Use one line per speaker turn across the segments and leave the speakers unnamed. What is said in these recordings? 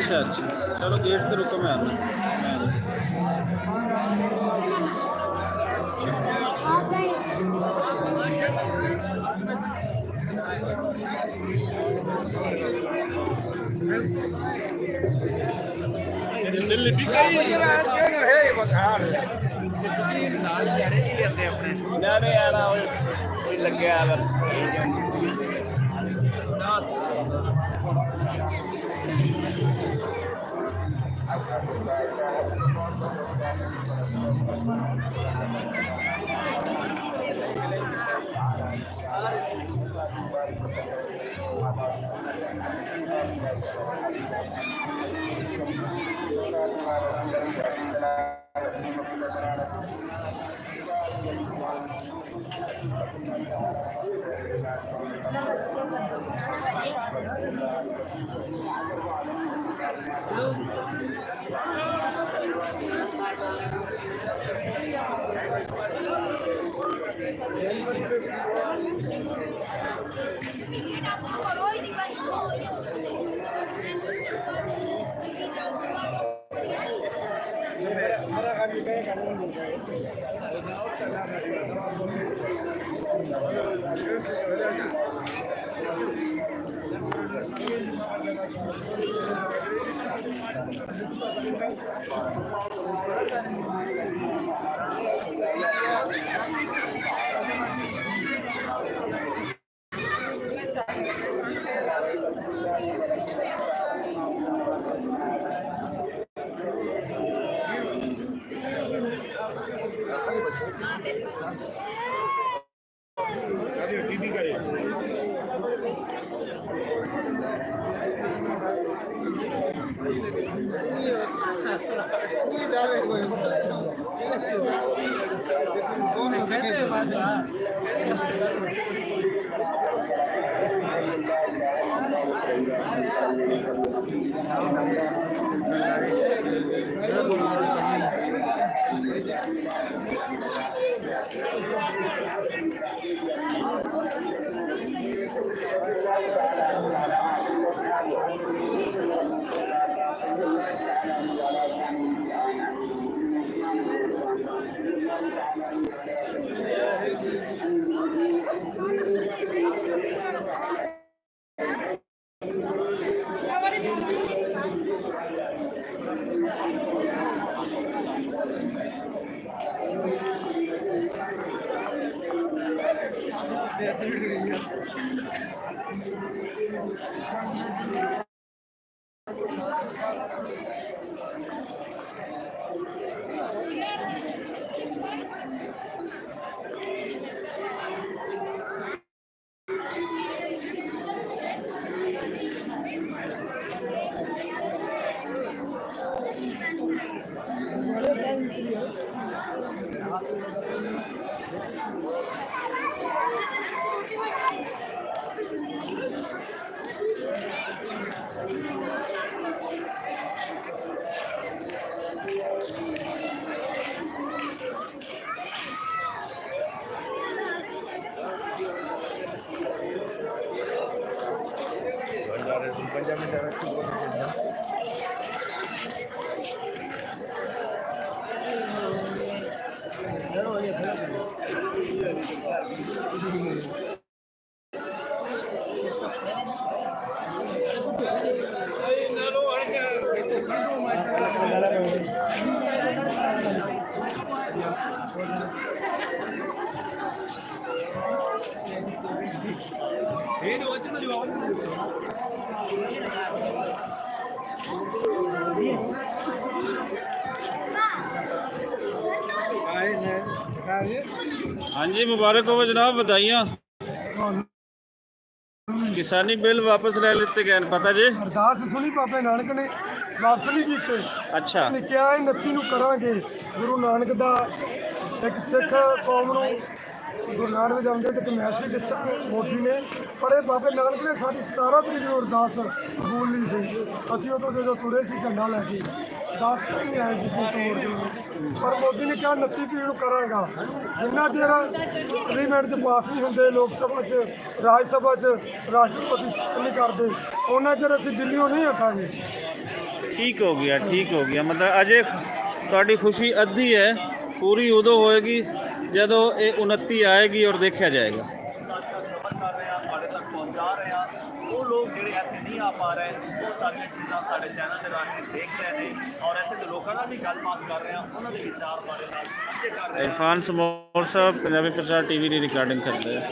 अच्छा अच्छा चलो गेट तो रुको मैं आना
दिल्ली भी कई है बता
नाल जाने नहीं लेते अपने जाने यार कोई लग गया अगर
हाँ जी, मुबारक हो जनाब, बधाइयाँ। किसानी बिल वापस ले लेते गए पता जी।
अरदास सुनी बाबे नानक ने वापस नहीं कीते।
अच्छा,
ने क्या 29 ਨੂੰ ਕਰਾਂਗੇ ਗੁਰੂ ਨਾਨਕ ਦਾ ਇੱਕ ਸਿੱਖ ਕੌਮ ਨੂੰ ਗੁਰੂ ਨਾਨਕ ਜੰਮਦੇ ਤੇ ਇੱਕ ਮੈਸੇਜ ਦਿੱਤਾ ਮੋਦੀ ਨੇ, ਪਰ ਇਹ ਬਾਬੇ ਨਾਨਕ ਨੇ ਸਾਡੀ 17 ਤਰੀਕ ਨੂੰ ਅਰਦਾਸ ਕਬੂਲ ਨਹੀਂ ਸੀ। ਅਸੀਂ ਉਦੋਂ ਜਦੋਂ ਤੁਰੇ ਸੀ ਝੰਡਾ ਲੈ ਕੇ 10 ਦਿਨ ਨਹੀਂ ਆਏ ਸੀ ਤੋੜ ਕੇ, ਪਰ ਮੋਦੀ ਨੇ ਕਿਹਾ 29 ਤਰੀਕ ਨੂੰ ਕਰਾਂਗਾ। ਜਿੰਨਾ ਚਿਰ ਪਾਰਲੀਮੈਂਟ 'ਚ ਪਾਸ ਨਹੀਂ ਹੁੰਦੇ, ਲੋਕ ਸਭਾ 'ਚ ਰਾਜ ਸਭਾ 'ਚ ਰਾਸ਼ਟਰਪਤੀ ਸਾਈਨ ਨਹੀਂ ਕਰਦੇ, ਉਹਨਾਂ ਚਿਰ ਅਸੀਂ ਦਿੱਲੀੋਂ ਨਹੀਂ ਹਟਾਂਗੇ।
ठीक हो गया, ठीक हो गया। मतलब अजय थोड़ी खुशी अद्धी है, पूरी उदो होएगी जदों ये 29 आएगी और देखा जाएगा।
ਉਹ ਲੋਕ ਜਿਹੜੇ ਇੱਥੇ ਨਹੀਂ ਆ ਪਾ ਰਹੇ, ਉਹ ਸਾਰੀਆਂ ਚੀਜ਼ਾਂ ਸਾਡੇ ਚੈਨਲ ਦੇ ਰਾਹੀਂ ਦੇਖ ਰਹੇ ਨੇ ਔਰ ਇੱਥੇ ਦੇ ਲੋਕਾਂ ਨਾਲ ਵੀ ਗੱਲਬਾਤ ਕਰ ਰਹੇ ਆ, ਉਹਨਾਂ ਦੇ ਵਿਚਾਰ ਬਾਰੇ ਨਾਲ ਸਾਂਝੇ ਕਰ ਰਹੇ ਆ।
इरफान समोर साहब पंजाबी प्रचार TV की रिकॉर्डिंग करते हैं।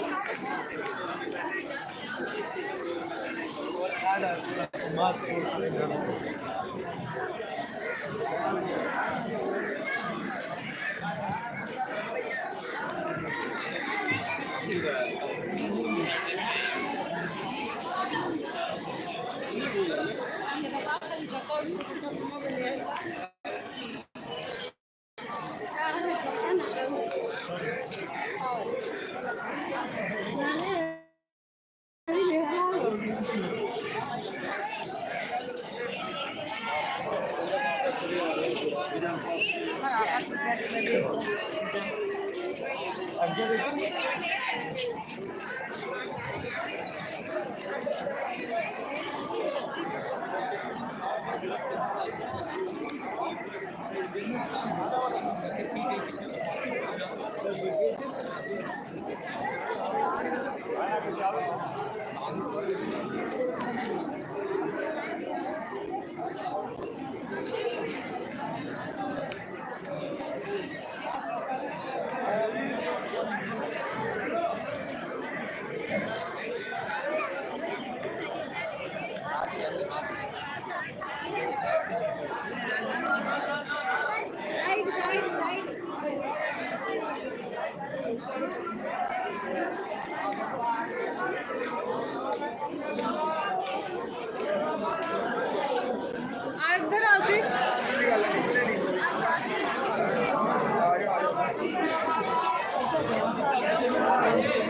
हैं